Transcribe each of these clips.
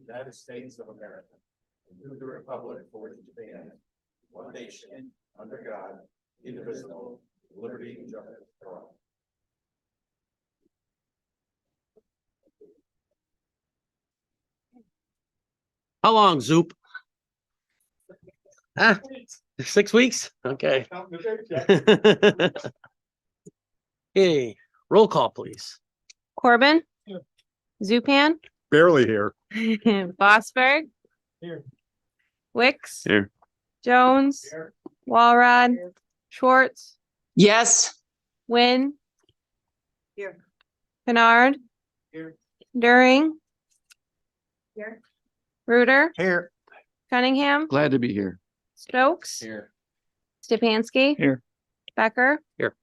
United States of America, and to the republic for which it stands, one nation, under God, indivisible, with liberty and justice for all. How long, Zoop? 6 weeks? Okay. Okay, roll call, please. Corbin. Here. Zupan. Barely here. Bosberg. Here. Wicks. Here. Jones. Here. Walrod. Schwartz. Yes. Wynn. Here. Kennard. Here. During. Here. Reuter. Here. Cunningham. Glad to be here. Stokes. Here. Stepanski. Here. Becker. Here.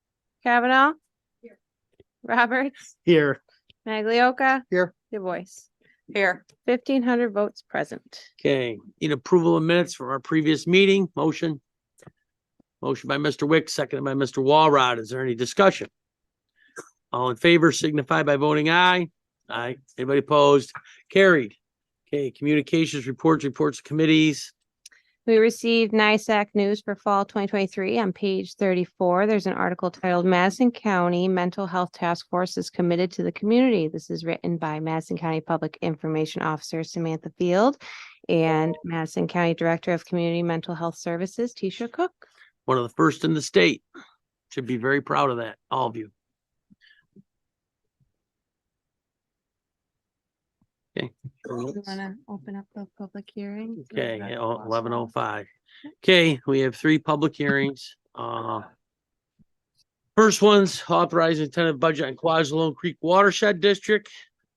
Kavanaugh. Here. Roberts. Here. Maglioka. Here. Du Bois. Here. 1,500 votes present. Okay, need approval of minutes from our previous meeting. Motion. Motion by Mr. Wick, seconded by Mr. Walrod. Is there any discussion? All in favor signify by voting aye. Aye. Anybody opposed? Carried. Okay, communications reports of committees. We received NISAC news for fall 2023 on page 34. There's an article titled Madison County Mental Health Task Force is committed to the community. This is written by Madison County Public Information Officer Samantha Field and Madison County Director of Community Mental Health Services, Tisha Cook. One of the first in the state. Should be very proud of that, all of you. Okay. You want to open up the public hearing? Okay, 11:05. Okay, we have 3 public hearings. First one's authorizing tentative budget on Quasilone Creek Watershed District.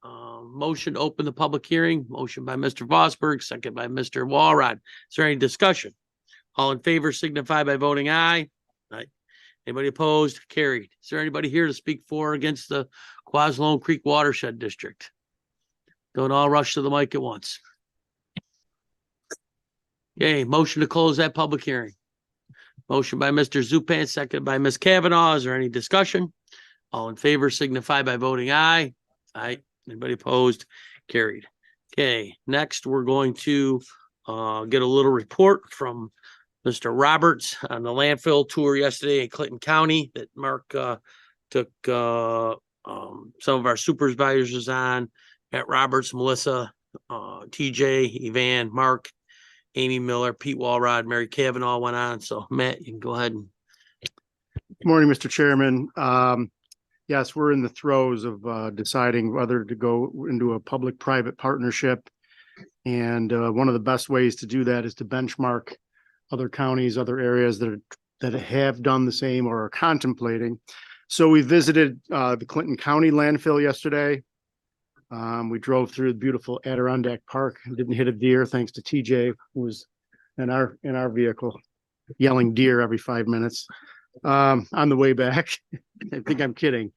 Motion to open the public hearing. Motion by Mr. Vosberg, second by Mr. Walrod. Is there any discussion? All in favor signify by voting aye. Aye. Anybody opposed? Carried. Is there anybody here to speak for or against the Quasilone Creek Watershed District? Don't all rush to the mic at once. Okay, motion to close that public hearing. Motion by Mr. Zupan, second by Ms. Kavanaugh. Is there any discussion? All in favor signify by voting aye. Aye. Anybody opposed? Carried. Okay, next we're going to get a little report from Mr. Roberts on the landfill tour yesterday in Clinton County that Mark took some of our supervisors on. At Roberts, Melissa, TJ, Evan, Mark, Amy Miller, Pete Walrod, Mary Kavanaugh went on. So Matt, you can go ahead and. Good morning, Mr. Chairman. Yes, we're in the throes of deciding whether to go into a public-private partnership. And one of the best ways to do that is to benchmark other counties, other areas that have done the same or are contemplating. So we visited the Clinton County landfill yesterday. We drove through the beautiful Adirondack Park and didn't hit a deer thanks to TJ, who was in our vehicle yelling deer every 5 minutes on the way back. I think I'm kidding.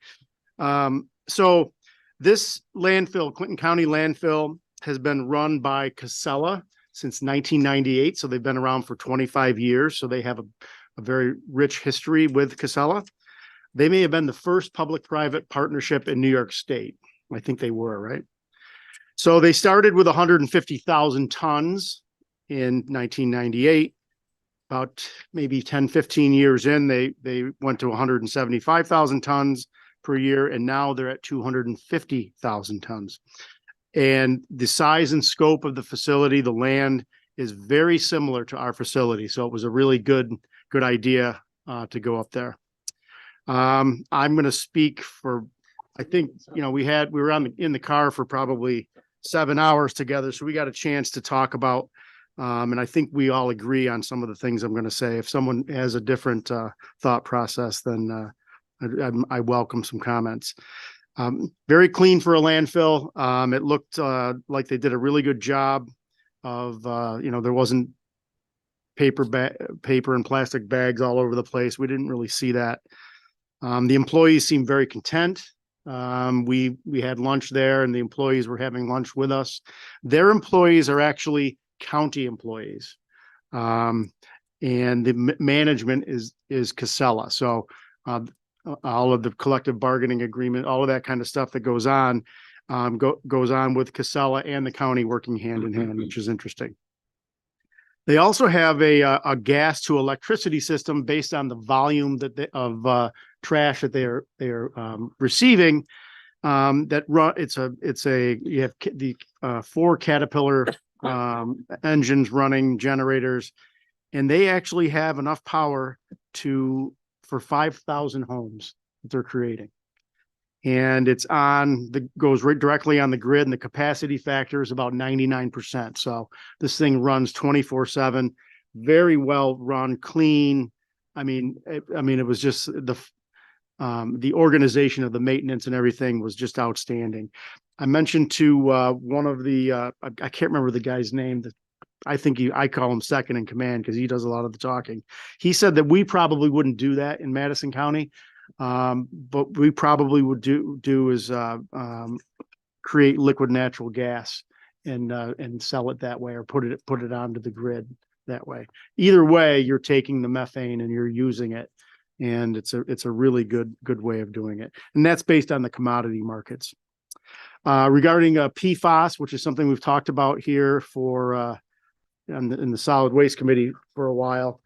So this landfill, Clinton County landfill, has been run by Casella since 1998. So they've been around for 25 years. So they have a very rich history with Casella. They may have been the first public-private partnership in New York State. I think they were, right? So they started with 150,000 tons in 1998. About maybe 10, 15 years in, they went to 175,000 tons per year, and now they're at 250,000 tons. And the size and scope of the facility, the land, is very similar to our facility. So it was a really good idea to go up there. I'm going to speak for, I think, we were in the car for probably 7 hours together. So we got a chance to talk about, and I think we all agree on some of the things I'm going to say. If someone has a different thought process, then I welcome some comments. Very clean for a landfill. It looked like they did a really good job of, there wasn't paper and plastic bags all over the place. We didn't really see that. The employees seemed very content. We had lunch there, and the employees were having lunch with us. Their employees are actually county employees, and the management is Casella. So all of the collective bargaining agreement, all of that kind of stuff that goes on, goes on with Casella and the county working hand in hand, which is interesting. They also have a gas to electricity system based on the volume of trash that they're receiving. You have the 4 Caterpillar engines running generators, and they actually have enough power for 5,000 homes that they're creating. And goes right directly on the grid, and the capacity factor is about 99%. So this thing runs 24/7, very well run, clean. I mean, it was just the organization of the maintenance and everything was just outstanding. I mentioned to one of the I can't remember the guy's name. I call him second in command because he does a lot of the talking. He said that we probably wouldn't do that in Madison County. But we probably would do is create liquid natural gas and sell it that way, or put it onto the grid that way. Either way, you're taking the methane and you're using it, and it's a really good way of doing it. And that's based on the commodity markets. Regarding PFAS, which is something we've talked about here in the Solid Waste Committee for a while.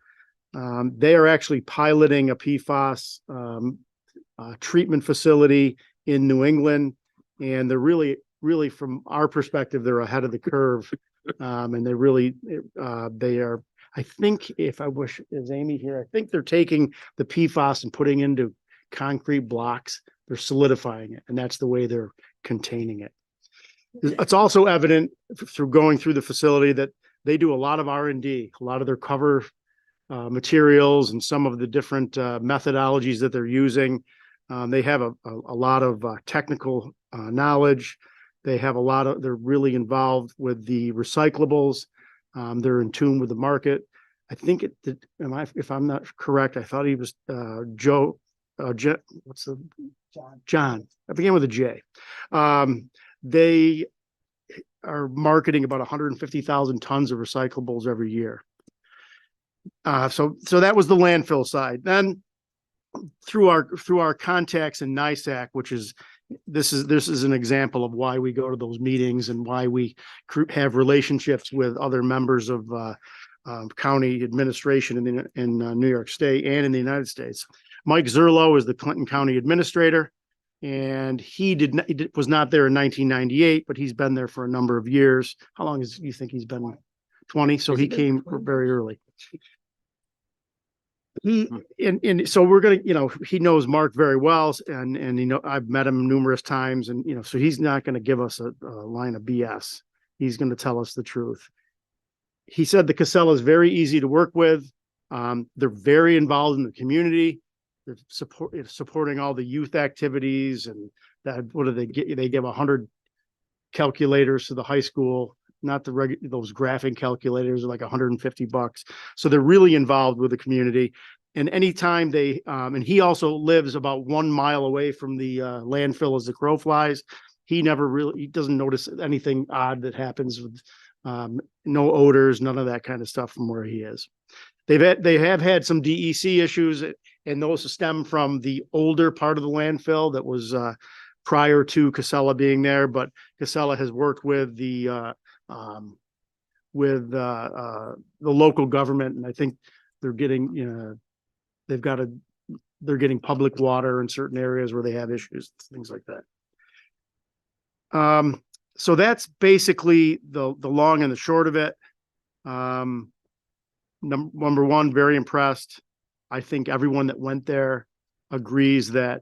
They are actually piloting a PFAS treatment facility in New England, and they're really, from our perspective, they're ahead of the curve. And they are. I think is Amy here? I think they're taking the PFAS and putting into concrete blocks. They're solidifying it, and that's the way they're containing it. It's also evident through going through the facility that they do a lot of R&D, a lot of their cover materials and some of the different methodologies that they're using. They have a lot of technical knowledge. They're really involved with the recyclables. They're in tune with the market. I think if I'm not correct, I thought he was Joe, John. I began with a J. They are marketing about 150,000 tons of recyclables every year. So that was the landfill side. Then through our contacts in NISAC, this is an example of why we go to those meetings and why we have relationships with other members of county administration in New York State and in the United States. Mike Zerlo is the Clinton County Administrator, and he was not there in 1998, but he's been there for a number of years. How long you think he's been? 20. So he came very early. So we're going to, he knows Mark very well, and I've met him numerous times, and so he's not going to give us a line of BS. He's going to tell us the truth. He said the Casella is very easy to work with. They're very involved in the community. They're supporting all the youth activities, and what do they get? They give 100 calculators to the high school. Not those graphing calculators are like $150. So they're really involved with the community. And anytime and he also lives about 1 mile away from the landfill as the crow flies. He doesn't notice anything odd that happens with no odors, none of that kind of stuff from where he is. They have had some DEC issues, and those stem from the older part of the landfill that was prior to Casella being there. But Casella has worked with the local government, and I think they're getting they're getting public water in certain areas where they have issues, things like that. So that's basically the long and the short of it. Number one, very impressed. I think everyone that went there agrees that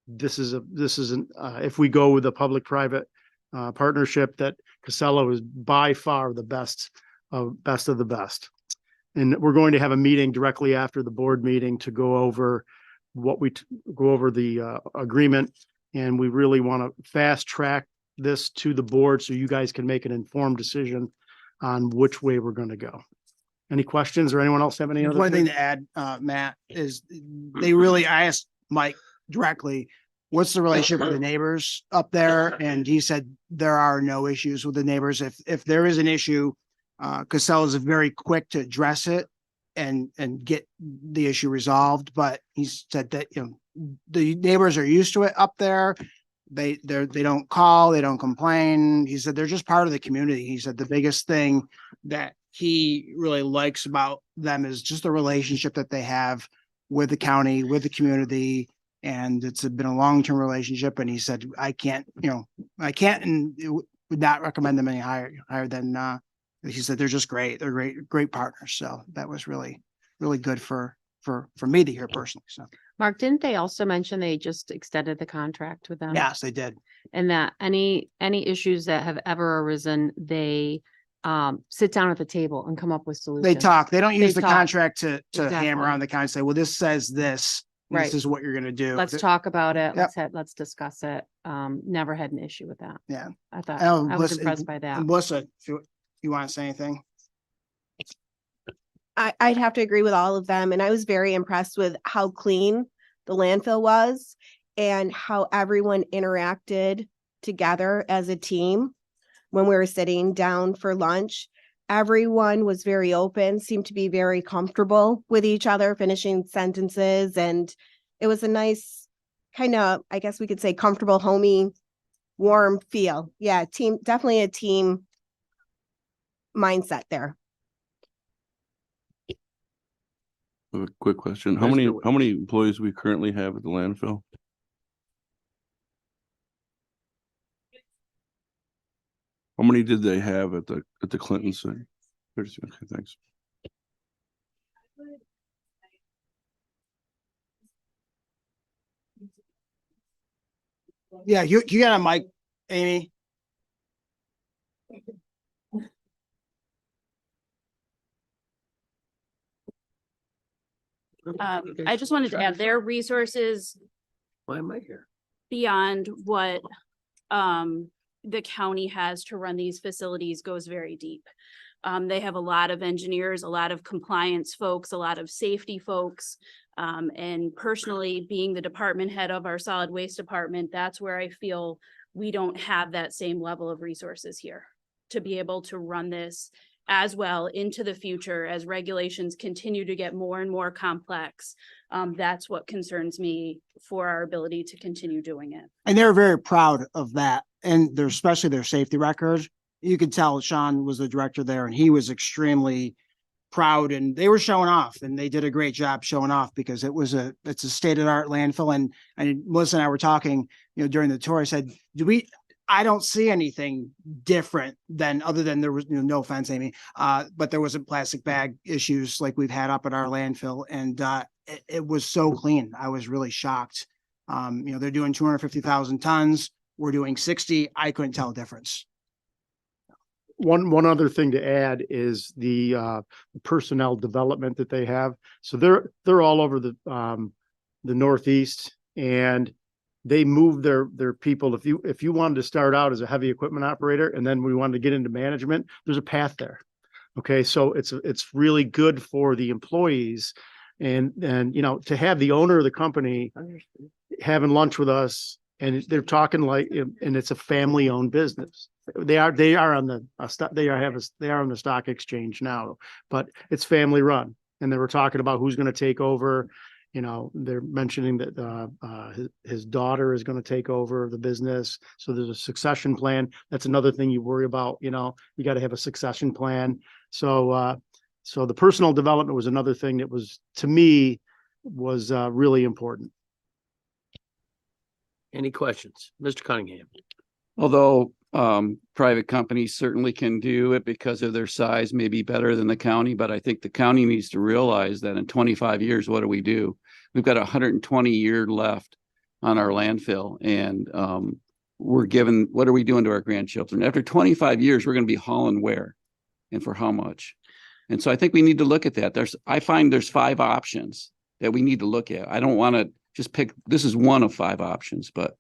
if we go with a public-private partnership, that Casella is by far the best of the best. And we're going to have a meeting directly after the board meeting to go over the agreement. And we really want to fast track this to the board so you guys can make an informed decision on which way we're going to go. Any questions, or anyone else have any other? One thing to add, Matt, is I asked Mike directly, what's the relationship with the neighbors up there? And he said there are no issues with the neighbors. If there is an issue, Casella is very quick to address it and get the issue resolved. But he said that the neighbors are used to it up there. They don't call, they don't complain. He said they're just part of the community. He said the biggest thing that he really likes about them is just the relationship that they have with the county, with the community. And it's been a long-term relationship. And he said, I can't and would not recommend them any higher than, he said, they're just great. They're great partners. So that was really good for me to hear personally. So, Mark, didn't they also mention they just extended the contract with them? yes, they did. And that any issues that have ever arisen, they sit down at the table and come up with solutions. They talk, they don't use the talk. contract to Exactly. hammer on the contract, say, well, this says this, and Right. this is what you're going to do. Let's talk about it. Yep. Let's discuss it. Never had an issue with that. Yeah. I thought, Oh, I was Melissa- impressed by that. And Melissa, if you want to say anything? I'd have to agree with all of them. And I was very impressed with how clean the landfill was and how everyone interacted together as a team when we were sitting down for lunch. Everyone was very open, seemed to be very comfortable with each other, finishing sentences. And it was a nice kind of, I guess we could say, comfortable, homey, warm feel. Yeah, definitely a team mindset there. A quick question. Mr. How many employees we currently have at the landfill? How many did they have at the Clinton site? 32. Okay, thanks. Yeah, you got a mic, Amy. I just wanted to add their resources Why am I here? beyond what the county has to run these facilities goes very deep. They have a lot of engineers, a lot of compliance folks, a lot of safety folks. And personally, being the department head of our solid waste department, that's where I feel we don't have that same level of resources here to be able to run this as well into the future as regulations continue to get more and more complex. That's what concerns me for our ability to continue doing it. And they're very proud of that. And they're especially their safety record. You could tell Sean was the director there and he was extremely proud, and they were showing off, and they did a great job showing off because it's a state of the art landfill. And Melissa and I were talking, during the tour, I said, I don't see anything different than other than there was, no offense, Amy, but there wasn't plastic bag issues like we've had up at our landfill. And it was so clean. I was really shocked. They're doing 250,000 tons. We're doing 60. I couldn't tell a difference. One other thing to add is the personnel development that they have. So they're all over the Northeast, and they move their people. If you wanted to start out as a heavy equipment operator and then we wanted to get into management, there's a path there. Okay, so it's really good for the employees, and to have the owner of the company having lunch with us, and they're talking like, and it's a family owned business. They are on the stock exchange now, but it's family run. And they were talking about who's going to take over. They're mentioning that his daughter is going to take over the business. So there's a succession plan. That's another thing you worry about. You got to have a succession plan. So the personal development was another thing that was, to me, was really important. Any questions? Mr. Cunningham? Although private companies certainly can do it because of their size, maybe better than the county, but I think the county needs to realize that in 25 years, what do? We've got 120 year left on our landfill, and what are we doing to our grandchildren? After 25 years, we're going to be hauling where and for how much? And so I think we need to look at that. I find there's 5 options that we need to look at. I don't want to just pick, this is one of 5 options, but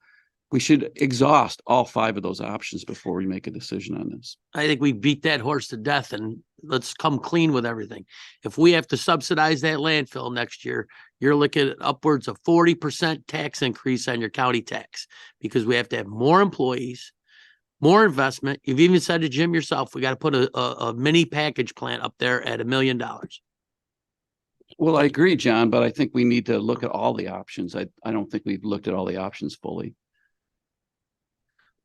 we should exhaust all 5 of those options before we make a decision on this. I think we beat that horse to death, and let's come clean with everything. If we have to subsidize that landfill next year, you're looking at upwards of 40% tax increase on your county tax, because we have to have more employees, more investment. You've even said to Jim yourself, we got to put a mini package plant up there at $1 million. Well, I agree, John, but I think we need to look at all the options. I don't think we've looked at all the options fully.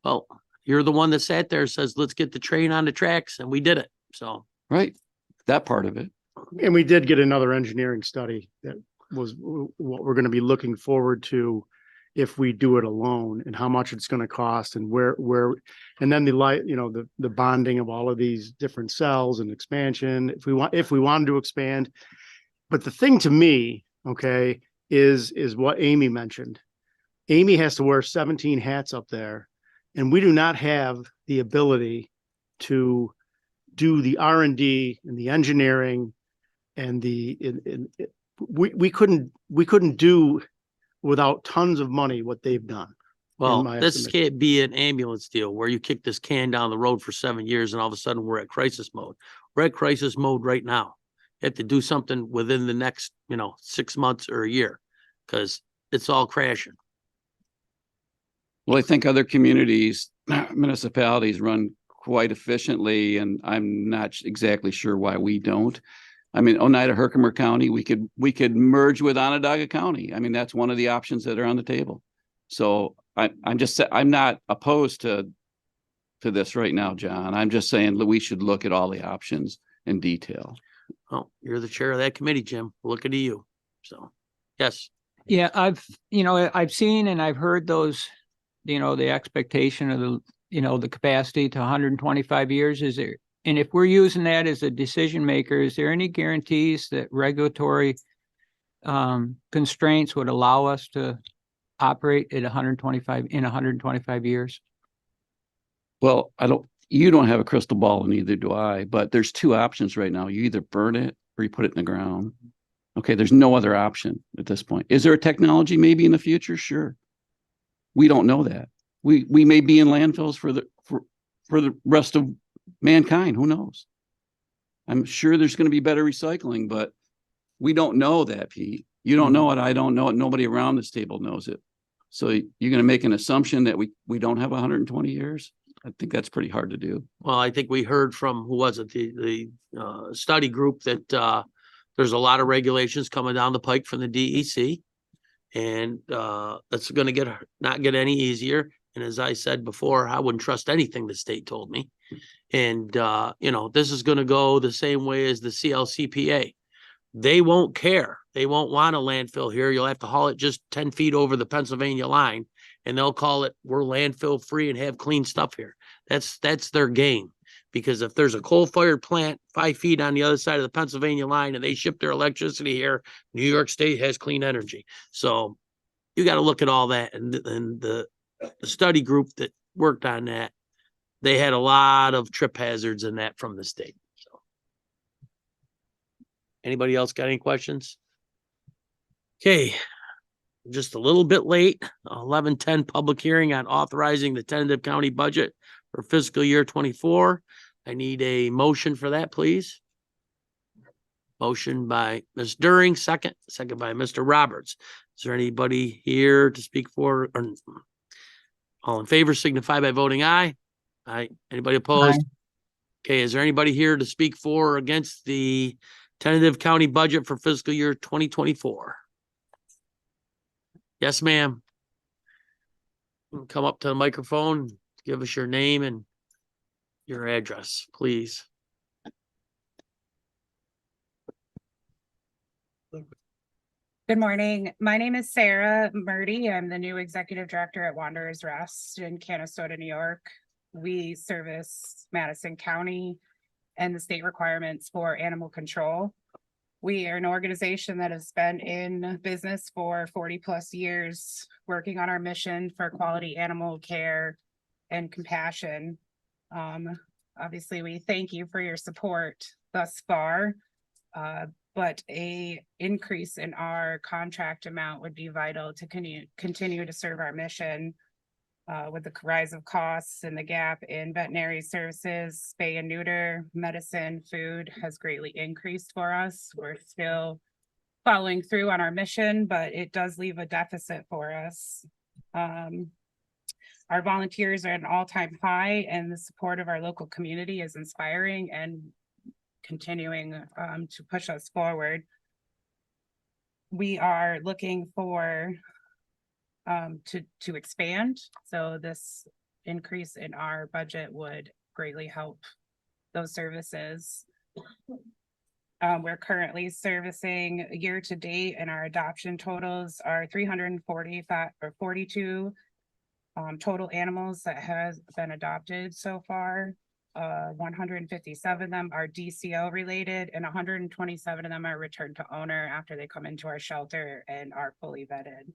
Well, you're the one that sat there and says, let's get the train on the tracks, and we did it. So, Right? That part of it. And we did get another engineering study that was what we're going to be looking forward to if we do it alone, and how much it's going to cost, and where, and then the bonding of all of these different cells and expansion, if we wanted to expand. But the thing to me, okay, is what Amy mentioned. Amy has to wear 17 hats up there, and we do not have the ability to do the R&D and the engineering and we couldn't do without tons of money what they've done. well, my this estimate. can't be an ambulance deal where you kick this can down the road for 7 years and all of a sudden we're at crisis mode. We're at crisis mode right now. You have to do something within the next, 6 months or a year, because it's all crashing. Well, I think other communities, municipalities run quite efficiently, and I'm not exactly sure why we don't. I mean, Oneida Herkimer County, we could merge with Onondaga County. I mean, that's one of the options that are on the table. So I'm not opposed to this right now, John. I'm just saying that we should look at all the options in detail. Well, you're the chair of that committee, Jim. Looking to you. So, yes. Yeah, I've seen and I've heard those, the expectation of the capacity to 125 years. Is there, and if we're using that as a decision maker, is there any guarantees that regulatory constraints would allow us to operate at 125 years? Well, you don't have a crystal ball, and neither do I, but there's two options right now. You either burn it or you put it in the ground. Okay, there's no other option at this point. Is there a technology maybe in the future? Sure. We don't know that. We may be in landfills for the rest of mankind. Who knows? I'm sure there's going to be better recycling, but we don't know that, Pete. You don't know it. I don't know it. Nobody around this table knows it. So you're going to make an assumption that we don't have 120 years? I think that's pretty hard to do. Well, I think we heard from, who was it? The study group that there's a lot of regulations coming down the pike from the DEC, and that's going to not get any easier. And as I said before, I wouldn't trust anything the state told me. And this is going to go the same way as the CLCPA. They won't care. They won't want a landfill here. You'll have to haul it just 10 feet over the Pennsylvania line, and they'll call it, we're landfill free and have clean stuff here. That's their game. Because if there's a coal-fired plant 5 feet on the other side of the Pennsylvania line and they ship their electricity here, New York State has clean energy. So you got to look at all that. And the study group that worked on that, they had a lot of trip hazards in that from the state. So anybody else got any questions? Okay. Just a little bit late. 11:10 public hearing on authorizing the tentative county budget for fiscal year 24. I need a motion for that, please. Motion by Ms. During, second by Mr. Roberts. Is there anybody here to speak for? Or, all in favor signify by voting aye. Aye. Anybody opposed? Aye. Okay. Is there anybody here to speak for or against the tentative county budget for fiscal year 2024? Yes, ma'am. Come up to the microphone, give us your name and your address, please. Good morning. My name is Sarah Murdy. I'm the new executive director at Wanderers Rest in Canastota, New York. We service Madison County and the state requirements for animal control. We are an organization that has been in business for 40 plus years, working on our mission for quality animal care and compassion. Obviously, we thank you for your support thus far, but a increase in our contract amount would be vital to continue to serve our mission. With the rise of costs and the gap in veterinary services, spay and neuter, medicine, food has greatly increased for us. We're still following through on our mission, but it does leave a deficit for us. Our volunteers are at an all-time high, and the support of our local community is inspiring and continuing to push us forward. we are looking for to expand. So this increase in our budget would greatly help those services. We're currently servicing year to date, and our adoption totals are 345 or 42 total animals that has been adopted so far. 157 of them are DCO related, and 127 of them are returned to owner after they come into our shelter and are fully vetted.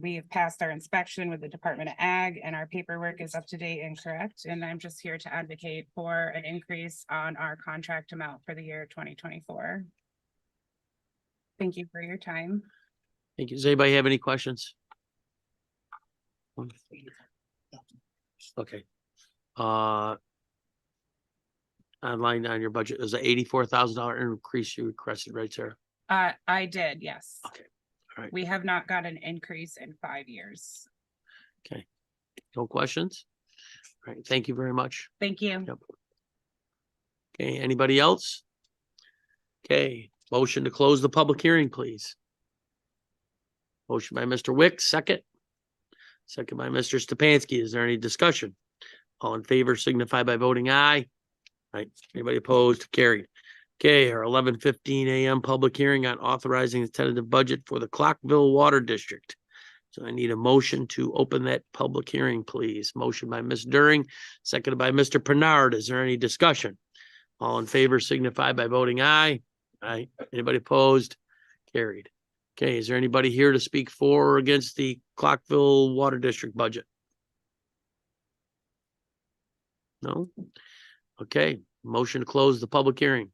We have passed our inspection with the Department of Ag, and our paperwork is up to date and correct. And I'm just here to advocate for an increase on our contract amount for the year 2024. Thank you for your time. Thank you. Does anybody have any questions? Okay. Online on your budget, there's a $84,000 increase you requested, right, Sarah? I did, yes. Okay. All right. We have not got an increase in 5 years. Okay. No questions? All right. Thank you very much. Thank you. Yep. Okay. Anybody else? Okay. Motion to close the public hearing, please. Motion by Mr. Wicks, second. Second by Mr. Stepanski. Is there any discussion? All in favor signify by voting aye. Right. Anybody opposed? Carried. Okay, our 11:15 a.m. public hearing on authorizing the tentative budget for the Clockville Water District. So I need a motion to open that public hearing, please. Motion by Ms. During, seconded by Mr. Pernard. Is there any discussion? All in favor signify by voting aye. Aye. Anybody opposed? Carried. Okay, is there anybody here to speak for or against the Clockville Water District budget? No? Okay, motion to close the public hearing.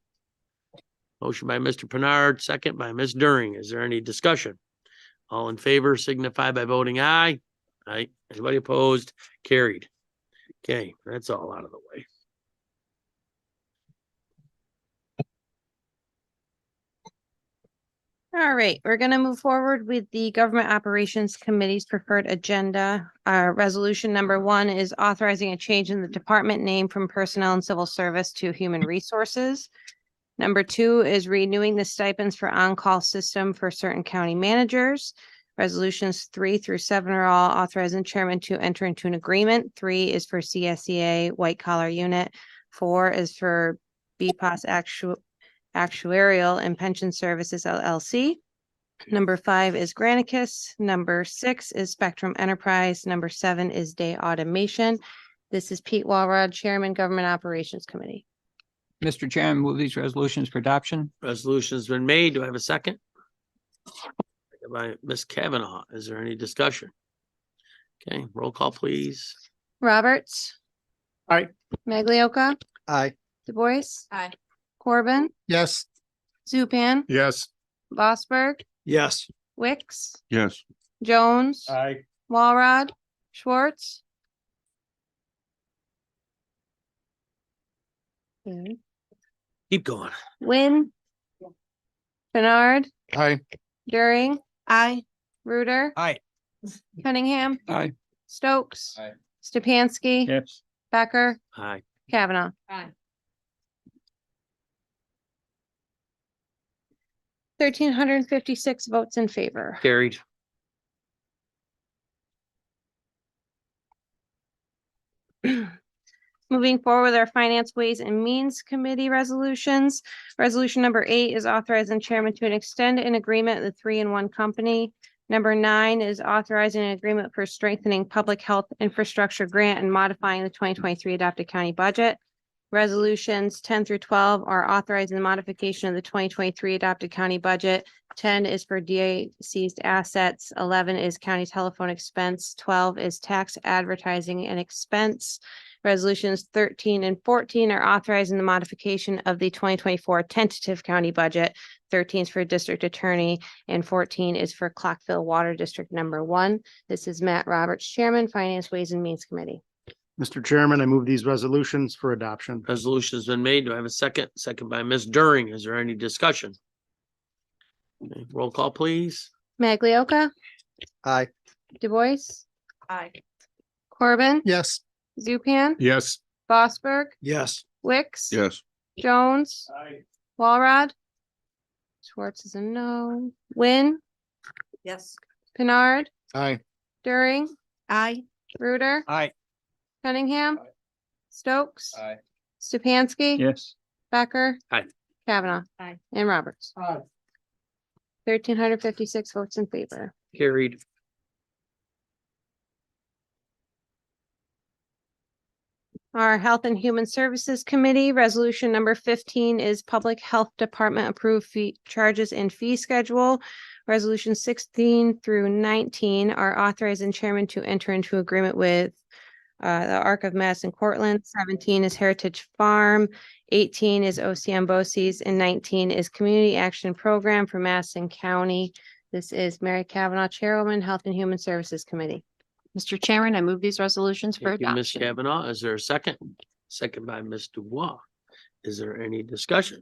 Motion by Mr. Pernard, second by Ms. During. Is there any discussion? All in favor signify by voting aye. Aye. Anybody opposed? Carried. Okay, that's all out of the way. All right, we're going to move forward with the Government Operations Committee's preferred agenda. Resolution number 1 is authorizing a change in the department name from Personnel and Civil Service to Human Resources. Number 2 is renewing the stipends for on-call system for certain county managers. Resolutions 3 through 7 are all authorizing chairman to enter into an agreement. 3 is for CSEA white collar unit. 4 is for BPOS Actuarial and Pension Services LLC. Number 5 is Granicus. Number 6 is Spectrum Enterprise. Number 7 is Day Automation. This is Pete Walrod, Chairman, Government Operations Committee. Mr. Chairman, move these resolutions for adoption. Resolution's been made. Do I have a second? Second by Ms. Kavanaugh. Is there any discussion? Okay, roll call, please. Roberts. Aye. Maglioka. Aye. Du Bois. Aye. Corbin. Yes. Zupan. Yes. Vosberg. Yes. Wicks. Yes. Jones. Aye. Walrod. Schwartz. Keep going. Wynn. Bernard. Aye. During. Aye. Reuter. Aye. Cunningham. Aye. Stokes. Aye. Stepanski. Yes. Becker. Aye. Kavanaugh. Aye. 1,356 votes in favor. Carried. Moving forward with our Finance, Ways and Means Committee resolutions. Resolution number 8 is authorizing chairman to extend an agreement with 3-in-1 Company. Number 9 is authorizing an agreement for strengthening public health infrastructure grant and modifying the 2023 adopted county budget. Resolutions 10 through 12 are authorizing the modification of the 2023 adopted county budget. 10 is for DA seized assets. 11 is county telephone expense. 12 is tax advertising and expense. Resolutions 13 and 14 are authorizing the modification of the 2024 tentative county budget. 13 is for district attorney and 14 is for Clockville Water District number 1. This is Matt Roberts, Chairman, Finance, Ways and Means Committee. Mr. Chairman, I move these resolutions for adoption. Resolution's been made. Do I have a second? Second by Ms. During. Is there any discussion? Okay, roll call, please. Maglioka. Aye. Du Bois. Aye. Corbin. Yes. Zupan. Yes. Vosberg. Yes. Wicks. Yes. Jones. Aye. Walrod. Schwartz is a no. Wynn, Yes. Pinard, Aye. During, Aye. Reuter, Aye. Cunningham, Stokes, Aye. Stupansky. Yes. Becker. Aye. Kavanaugh. Aye. And Roberts. Aye. 1,356 votes in favor. Carried. Our Health and Human Services Committee, resolution number 15 is Public Health Department approved fee charges and fee schedule. Resolution 16 through 19 are authorizing chairman to enter into agreement with the Arc of Madison Cortland. 17 is Heritage Farm, 18 is OCM BOCES, and 19 is Community Action Program for Madison County. This is Mary Kavanaugh, Chairwoman, Health and Human Services Committee. Mr. Chairman, I move these resolutions for Thank you, Ms. adoption. Kavanaugh. Is there a second? Second by Ms. Dubois. Is there any discussion?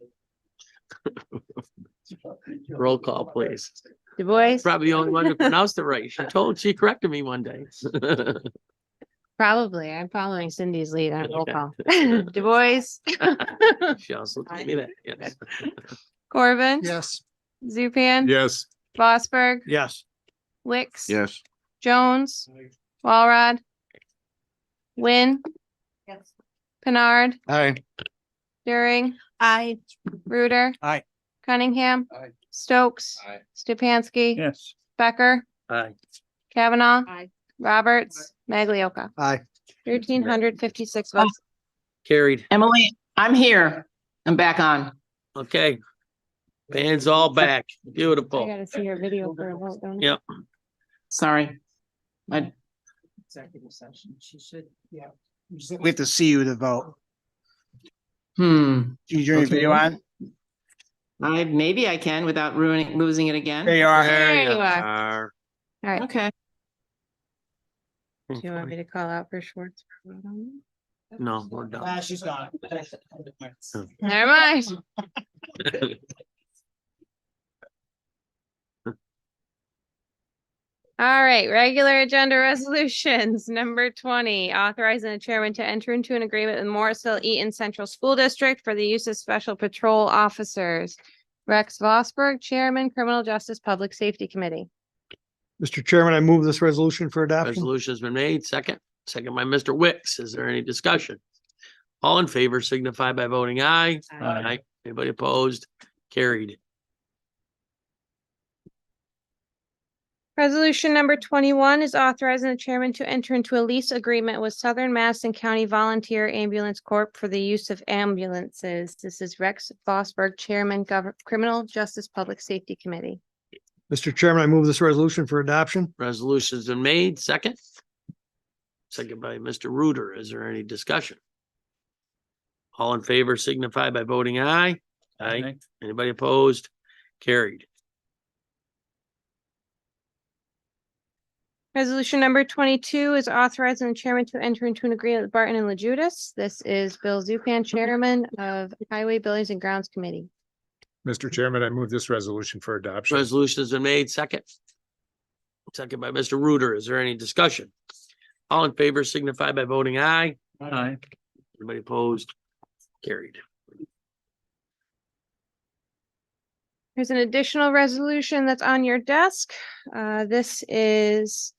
Roll call, please. Du Bois, Probably the only one who pronounced it right. She corrected me one day. probably. I'm following Cindy's lead on roll Okay. call. Du Bois, She also told me that, yes. Corbin. Yes. Zupan. Yes. Fosberg, Yes. Wicks. Yes. Jones, Walrod. Wynn, Yes. Pinard, Aye. During, Aye. Reuter. Aye. Cunningham. Aye. Stokes. Aye. Stupansky. Yes. Becker. Aye. Kavanaugh. Aye. Roberts. Maglioka. Aye. 1,356 votes. Carried. Emily, I'm here. I'm back on. Okay. Fans all back. I Beautiful. gotta see your video for a vote, don't I? Yep. Sorry. Executive session. She should, yeah. We have to see you to vote. Hmm. Do you turn your video on? Maybe I can without losing it again. There you are. There you are. are. All right. Okay. Do you want me to call out for Schwartz? No, we're done. She's gone. Never mind. All right, regular agenda resolutions. Number 20, authorizing the chairman to enter into an agreement with Morrisville Eaton Central School District for the use of special patrol officers. Rex Vosberg, Chairman, Criminal Justice Public Safety Committee. Mr. Chairman, I move this resolution for adoption. Resolution has been made. Second by Mr. Wicks. Is there any discussion? All in favor signify by voting aye. Aye. Anybody opposed? Carried. Resolution number 21 is authorizing the chairman to enter into a lease agreement with Southern Madison County Volunteer Ambulance Corp. for the use of ambulances. This is Rex Vosberg, Chairman, Criminal Justice Public Safety Committee. Mr. Chairman, I move this resolution for adoption. Resolution's been made. Second by Mr. Reuter. Is there any discussion? All in favor signify by voting aye. Aye. Anybody opposed? Carried. Resolution number 22 is authorizing the chairman to enter into an agreement with Barton and LaJudas. This is Bill Zupan, Chairman of Highway Buildings and Grounds Committee. Mr. Chairman, I move this resolution for adoption. Resolution has been made. Second by Mr. Reuter. Is there any discussion? All in favor signify by voting aye. Aye. Anybody opposed? Carried. There's an additional resolution that's on your desk. This is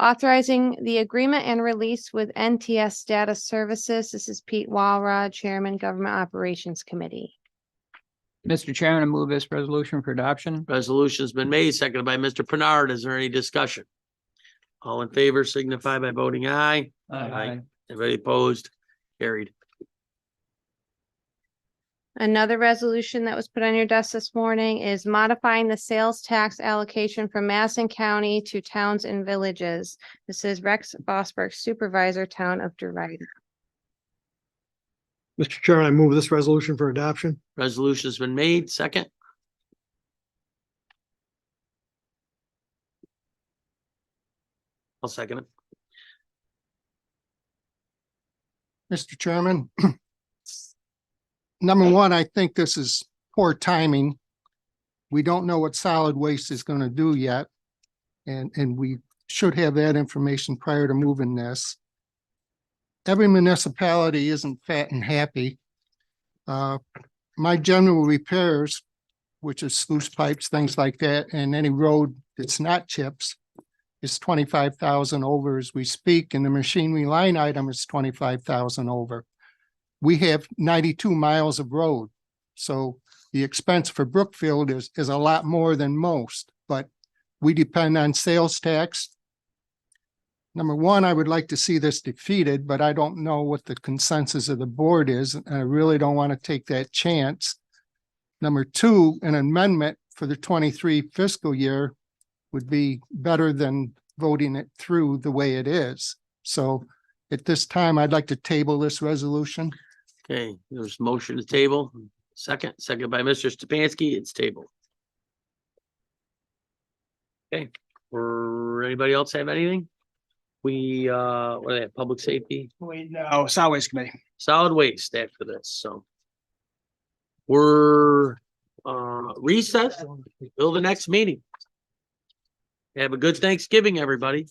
authorizing the agreement and release with NTS Data Services. This is Pete Walrod, Chairman, Government Operations Committee. Mr. Chairman, I move this resolution for adoption. Resolution's been made, seconded by Mr. Pinard. Is there any discussion? All in favor signify by voting aye. Anybody opposed? Carried. Another resolution that was put on your desk this morning is modifying the sales tax allocation from Madison County to towns and villages. This is Rex Vosberg, Supervisor, Town of DeRidder. Mr. Chairman, I move this resolution for adoption. Resolution's been made. Second. I'll second it. Mr. Chairman. Number one, I think this is poor timing. We don't know what solid waste is going to do yet. And we should have that information prior to moving this. Every municipality isn't fat and happy. My general repairs which is sluice pipes, things like that, and any road that's not chips is 25,000 over as we speak, and the machinery line item is 25,000 over. We have 92 miles of road, so the expense for Brookfield is a lot more than most, but we depend on sales tax. Number one, I would like to see this defeated, but I don't know what the consensus of the board is, and I really don't want to take that chance. Number two, an amendment for the 23 fiscal year would be better than voting it through the way it is. So at this time, I'd like to table this resolution. Okay, there's motion to table. Second by Mr. Stepanski. It's tabled. Okay, or anybody else have anything? We, what are they, public safety, Wait, no, solid waste committee. solid waste after this, so. We're, recessed till the next meeting. Have a good Thanksgiving, everybody.